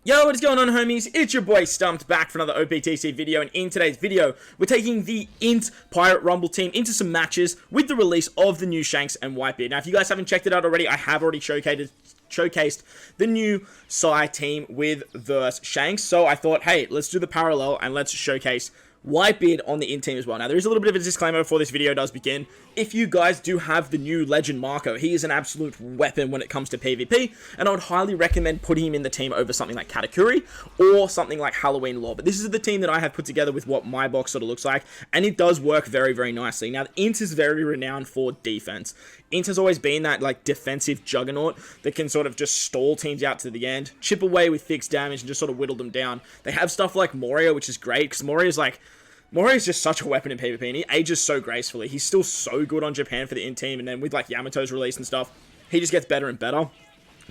Yo, what is going on, homies? It's your boy Stumped back for another OPTC video, and in today's video, we're taking the INT Pirate Rumble team into some matches with the release of the new Shanks and WhiteBeard. Now, if you guys haven't checked it out already, I have already showcased the new Psy team with verse Shanks, so I thought, hey, let's do the parallel and let's showcase WhiteBeard on the INT team as well. Now, there is a little bit of a disclaimer before this video does begin. If you guys do have the new Legend Marco, he is an absolute weapon when it comes to PvP, and I would highly recommend putting him in the team over something like Katakuri or something like Halloween Lore. But this is the team that I have put together with what my box sort of looks like, and it does work very, very nicely. Now, the INT is very renowned for defense. INT has always been that like defensive juggernaut that can sort of just stall teams out to the end, chip away with fixed damage, and just sort of whittle them down. They have stuff like WORMEO, which is great, because WORMEO is just such a weapon in PvP, and he ages so gracefully. He's still so good on Japan for the INT team, and then with like Yamato's release and stuff, he just gets better and better.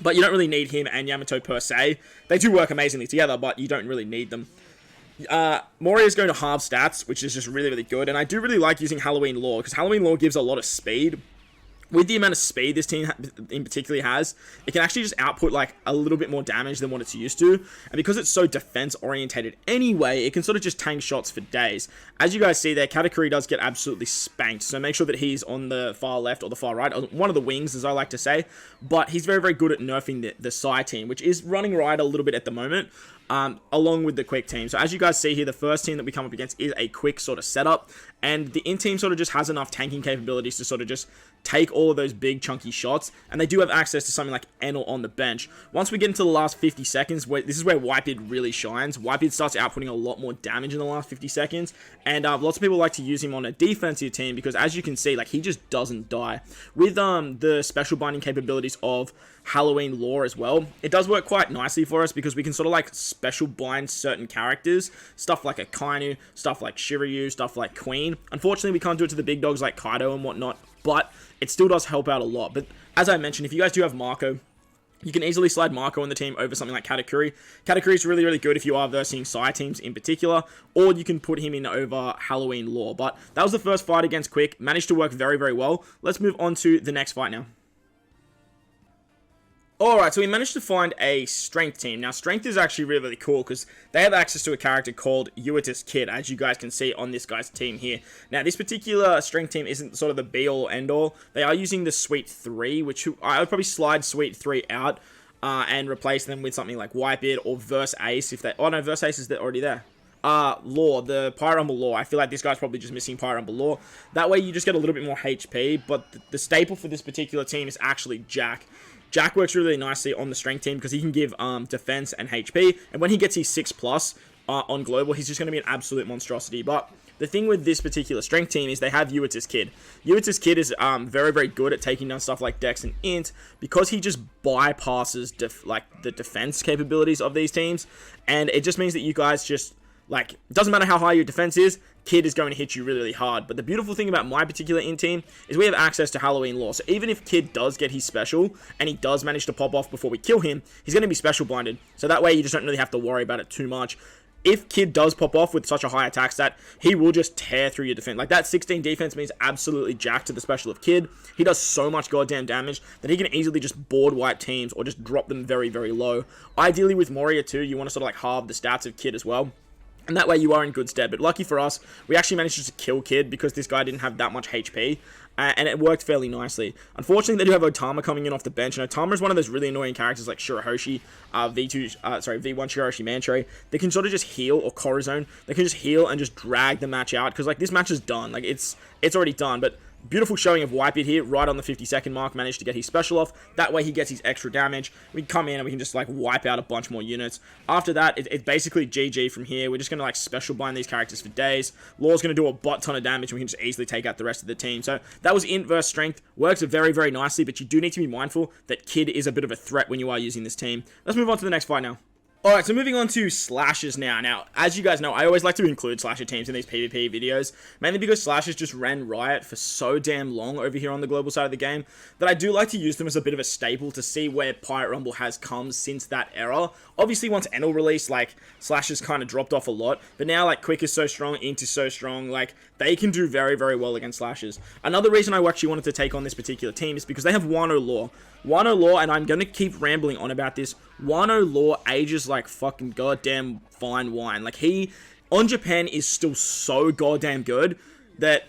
But you don't really need him and Yamato per se. They do work amazingly together, but you don't really need them. WORMEO is going to halve stats, which is just really, really good, and I do really like using Halloween Lore, because Halloween Lore gives a lot of speed. With the amount of speed this team in particular has, it can actually just output like a little bit more damage than what it's used to. And because it's so defense orientated anyway, it can sort of just tank shots for days. As you guys see there, Katakuri does get absolutely spanked. So make sure that he's on the far left or the far right, or one of the wings as I like to say. But he's very, very good at nerfing the Psy team, which is running right a little bit at the moment. Along with the quick team. So as you guys see here, the first team that we come up against is a quick sort of setup, and the INT team sort of just has enough tanking capabilities to sort of just take all of those big chunky shots, and they do have access to something like Enel on the bench. Once we get into the last 50 seconds, this is where WhiteBeard really shines. WhiteBeard starts outputting a lot more damage in the last 50 seconds, and lots of people like to use him on a defensive team because, as you can see, like, he just doesn't die. With the special binding capabilities of Halloween Lore as well, it does work quite nicely for us because we can sort of like special bind certain characters, stuff like a Kainu, stuff like Shiryu, stuff like Queen. Unfortunately, we can't do it to the big dogs like Kaido and whatnot, but it still does help out a lot. But as I mentioned, if you guys do have Marco, you can easily slide Marco on the team over something like Katakuri. Katakuri is really, really good if you are versing Psy teams in particular, or you can put him in over Halloween Lore. But that was the first fight against Quick. Managed to work very, very well. Let's move on to the next fight now. Alright, so we managed to find a Strength team. Now, Strength is actually really, really cool because they have access to a character called Yuita's Kid, as you guys can see on this guy's team here. Now, this particular Strength team isn't sort of the be-all, end-all. They are using the Suite 3, which I would probably slide Suite 3 out and replace them with something like WhiteBeard or Verse Ace if they... Oh, no, Verse Ace is already there. Lore, the Pirate Rumble Lore. I feel like this guy's probably just missing Pirate Rumble Lore. That way, you just get a little bit more HP, but the staple for this particular team is actually Jack. Jack works really nicely on the Strength team because he can give defense and HP, and when he gets his 6+ on global, he's just going to be an absolute monstrosity. But the thing with this particular Strength team is they have Yuita's Kid. Yuita's Kid is very, very good at taking down stuff like Dex and Int because he just bypasses the defense capabilities of these teams, and it just means that you guys just, like, it doesn't matter how high your defense is, Kid is going to hit you really, really hard. But the beautiful thing about my particular INT team is we have access to Halloween Lore. So even if Kid does get his special, and he does manage to pop off before we kill him, he's going to be special blinded. So that way you just don't really have to worry about it too much. If Kid does pop off with such a high attack stat, he will just tear through your defense. Like, that 16 defense means absolutely jack to the special of Kid. He does so much goddamn damage that he can easily just board wipe teams or just drop them very, very low. Ideally with Moria too, you want to sort of like halve the stats of Kid as well. And that way you are in good stead. But lucky for us, we actually managed to kill Kid because this guy didn't have that much HP. And it worked fairly nicely. Unfortunately, they do have Otama coming in off the bench. And Otama is one of those really annoying characters like Shirahoshi, V1 Shirahoshi Mantre. They can sort of just heal, or Corazon. They can just heal and just drag the match out. Because like this match is done. Like it's already done. But beautiful showing of WhiteBeard here, right on the 50-second mark, managed to get his special off. That way he gets his extra damage. We come in and we can just like wipe out a bunch more units. After that, it's basically GG from here. We're just going to like special bind these characters for days. Lore's going to do a butt ton of damage and we can just easily take out the rest of the team. So that was INT versus Strength. Works very, very nicely, but you do need to be mindful that Kid is a bit of a threat when you are using this team. Let's move on to the next fight now. Alright, so moving on to Slashers now. Now, as you guys know, I always like to include Slasher teams in these PvP videos, mainly because Slashers just ran riot for so damn long over here on the global side of the game, that I do like to use them as a bit of a staple to see where Pirate Rumble has come since that era. Obviously, once Enel released, like, Slashers kind of dropped off a lot, but now, like, Quick is so strong, INT is so strong, like, they can do very, very well against Slashers. Another reason I actually wanted to take on this particular team is because they have Wano Lore. Wano Lore, and I'm going to keep rambling on about this, Wano Law ages like fucking goddamn fine wine. Like, he, on Japan, is still so goddamn good that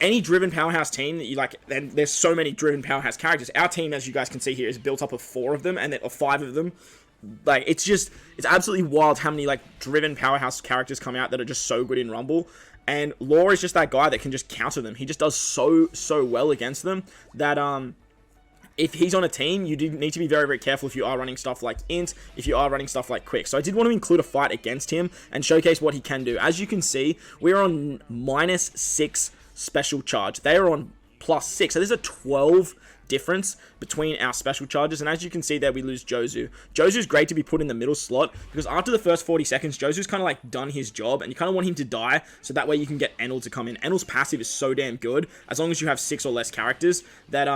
any driven powerhouse team that you like, and there's so many driven powerhouse characters. Our team, as you guys can see here, is built up of 4 of them, or 5 of them. Like, it's absolutely wild how many, like, driven powerhouse characters come out that are just so good in Rumble. And Law is just that guy that can just counter them. He just does so well against them that, if he's on a team, you do need to be very, very careful if you are running stuff like INT, if you are running stuff like Quick. So I did want to include a fight against him and showcase what he can do. As you can see, we're on -6 special charge. They are on +6. So there's a 12 difference between our special charges, and as you can see there, we lose Jozu. Jozu's great to be put in the middle slot, because after the first 40 seconds, Jozu's kind of like done his job, and you kind of want him to die, so that way you can get Enel to come in. Enel's passive is so damn good, as long as you have 6 or less characters, that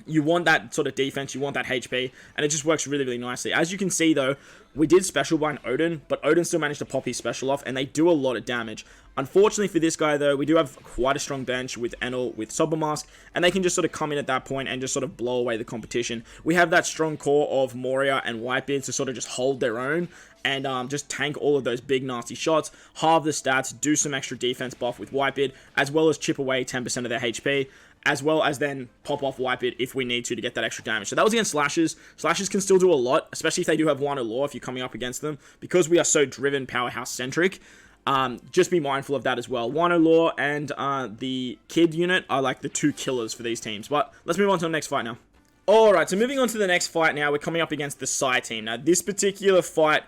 you want that sort of defense, you want that HP, and it just works really, really nicely. As you can see though, we did special bind Odin, but Odin still managed to pop his special off, and they do a lot of damage. Unfortunately for this guy though, we do have quite a strong bench with Enel, with Sober Mask, and they can just sort of come in at that point and just sort of blow away the competition. We have that strong core of Moria and WhiteBeard to sort of just hold their own, and just tank all of those big nasty shots, halve the stats, do some extra defense buff with WhiteBeard, as well as chip away 10% of their HP, as well as then pop off WhiteBeard if we need to get that extra damage. So that was against Slashers. Slashers can still do a lot, especially if they do have Wano Law if you're coming up against them, because we are so driven powerhouse centric. Just be mindful of that as well. Wano Law and the Kid unit are like the 2 killers for these teams. But let's move on to the next fight now. Alright, so moving on to the next fight now, we're coming up against the Psy team. Now, this particular fight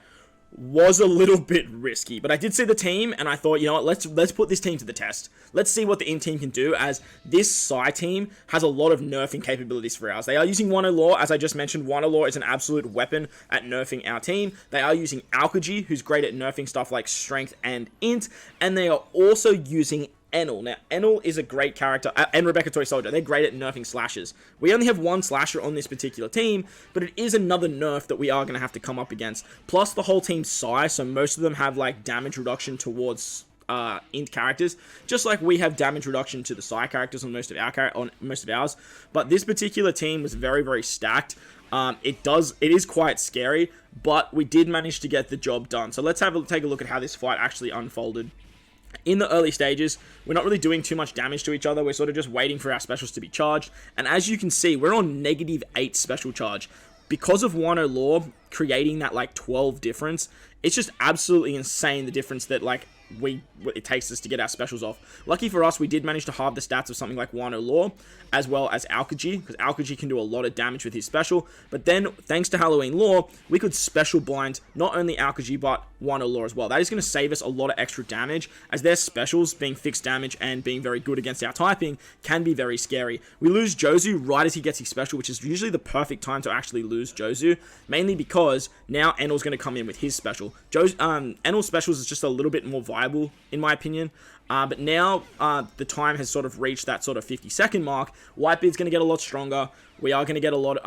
was a little bit risky, but I did see the team, and I thought, you know what, let's put this team to the test. Let's see what the INT team can do, as this Psy team has a lot of nerfing capabilities for ours. They are using Wano Law, as I just mentioned. Wano Law is an absolute weapon at nerfing our team. They are using ErKa, who's great at nerfing stuff like Strength and INT, and they are also using Enel. Now, Enel is a great character, and Rebecca Toy Soldier. They're great at nerfing slashers. We only have 1 slasher on this particular team, but it is another nerf that we are going to have to come up against. Plus, the whole team's Psy, so most of them have, like, damage reduction towards INT characters, just like we have damage reduction to the Psy characters on most of ours. But this particular team was very, very stacked. It is quite scary, but we did manage to get the job done. So let's take a look at how this fight actually unfolded. In the early stages, we're not really doing too much damage to each other. We're sort of just waiting for our specials to be charged. And as you can see, we're on -8 special charge. Because of Wano Law creating that like 12 difference, it's just absolutely insane the difference that like it takes us to get our specials off. Lucky for us, we did manage to halve the stats of something like Wano Law, as well as ErKa, because ErKa can do a lot of damage with his special. But then, thanks to Halloween Law, we could special blind not only ErKa, but Wano Law as well. That is going to save us a lot of extra damage, as their specials, being fixed damage and being very good against our typing, can be very scary. We lose Jozu right as he gets his special, which is usually the perfect time to actually lose Jozu, mainly because now Enel's going to come in with his special. Enel's specials is just a little bit more viable, in my opinion. But now the time has sort of reached that sort of 50-second mark. WhiteBeard's going to get a lot stronger. We are going to get a lot.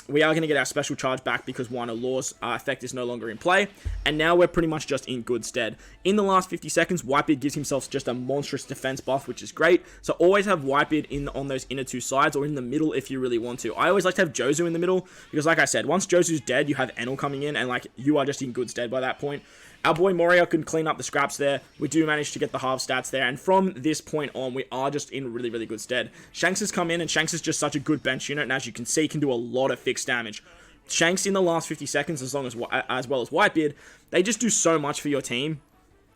We are going to get our special charge back because Wano Law's effect is no longer in play, and now we're pretty much just in good stead. In the last 50 seconds, WhiteBeard gives himself just a monstrous defense buff, which is great. So always have WhiteBeard on those inner 2 sides, or in the middle if you really want to. I always like to have Jozu in the middle, because like I said, once Jozu's dead, you have Enel coming in, and like you are just in good stead by that point. Our boy Moria can clean up the scraps there. We do manage to get the half stats there. And from this point on, we are just in really, really good stead. Shanks has come in, and Shanks is just such a good bench unit. And as you can see, can do a lot of fixed damage. Shanks in the last 50 seconds, as well as WhiteBeard, they just do so much for your team.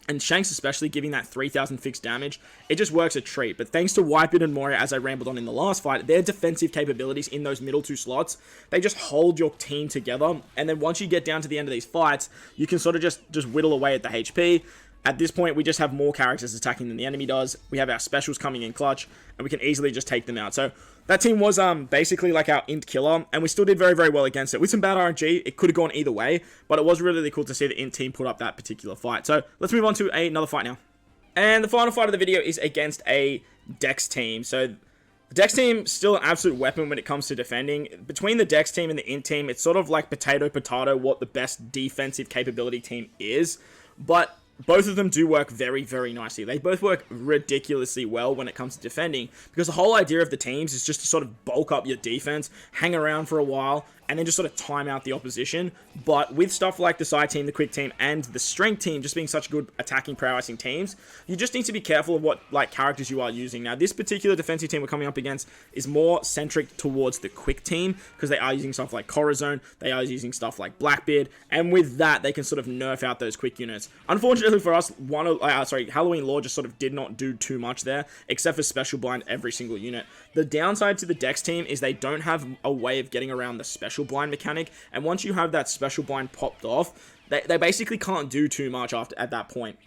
And Shanks especially, giving that 3,000 fixed damage, it just works a treat. But thanks to WhiteBeard and Moria, as I rambled on in the last fight, their defensive capabilities in those middle 2 slots, they just hold your team together. And then once you get down to the end of these fights, you can sort of just whittle away at the HP. At this point, we just have more characters attacking than the enemy does. We have our specials coming in clutch, and we can easily just take them out. So that team was basically like our INT killer, and we still did very, very well against it. With some bad RNG, it could have gone either way, but it was really, really cool to see the INT team put up that particular fight. So let's move on to another fight now. And the final fight of the video is against a Dex team. So the Dex team, still an absolute weapon when it comes to defending. Between the Dex team and the INT team, it's sort of like potato, what the best defensive capability team is. But both of them do work very, very nicely. They both work ridiculously well when it comes to defending, because the whole idea of the teams is just to sort of bulk up your defense, hang around for a while, and then just sort of time out the opposition. But with stuff like the Psy team, the Quick team, and the Strength team just being such good attacking prowessing teams, you just need to be careful of what like characters you are using. Now, this particular defensive team we're coming up against is more centric towards the Quick team, because they are using stuff like Corazon, they are using stuff like BlackBeard, and with that, they can sort of nerf out those Quick units. Unfortunately for us, Halloween Law just sort of did not do too much there, except for special blind every single unit. The downside to the Dex team is they don't have a way of getting around the special blind mechanic, and once you have that special blind popped off, they basically can't do too much at that point.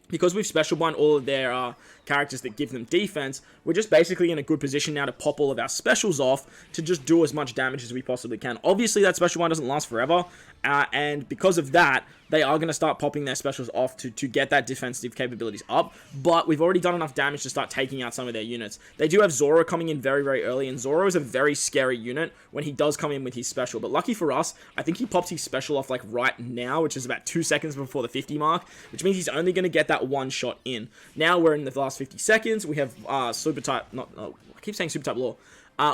Because we've special blind all of their characters that give them defense, we're just basically in a good position now to pop all of our specials off to just do as much damage as we possibly can. Obviously, that special blind doesn't last forever, and because of that, they are going to start popping their specials off to get that defensive capabilities up, but we've already done enough damage to start taking out some of their units. They do have Zoro coming in very, very early, and Zoro is a very scary unit when he does come in with his special, but lucky for us, I think he pops his special off like right now, which is about 2 seconds before the 50 mark, which means he's only going to get that one shot in. Now we're in the last 50 seconds, we have Super Type, I keep saying Super Type Law.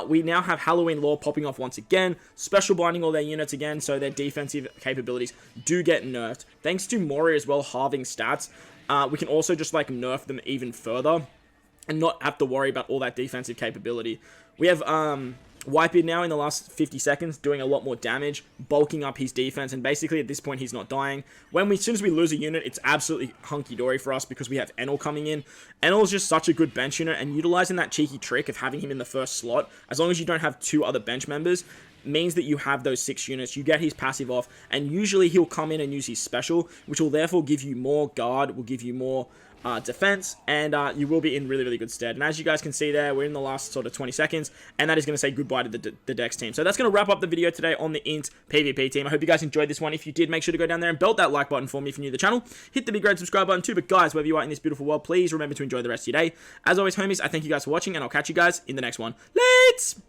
We now have Halloween Law popping off once again, special blinding all their units again, so their defensive capabilities do get nerfed. Thanks to Mori as well, halving stats, we can also just like nerf them even further and not have to worry about all that defensive capability. We have WhiteBeard now in the last 50 seconds doing a lot more damage, bulking up his defense, and basically at this point he's not dying. As soon as we lose a unit, it's absolutely hunky-dory for us because we have Enel coming in. Enel is just such a good bench unit, and utilizing that cheeky trick of having him in the first slot, as long as you don't have 2 other bench members, means that you have those 6 units, you get his passive off, and usually he'll come in and use his special, which will therefore give you more guard, will give you more defense, and you will be in really, really good stead. And as you guys can see there, we're in the last sort of 20 seconds, and that is going to say goodbye to the Dex team. So that's going to wrap up the video today on the INT PvP team. I hope you guys enjoyed this one. If you did, make sure to go down there and belt that like button for me if you're new to the channel. Hit the big red subscribe button too, but guys, wherever you are in this beautiful world, please remember to enjoy the rest of your day. As always, homies, I thank you guys for watching, and I'll catch you guys in the next one. Let's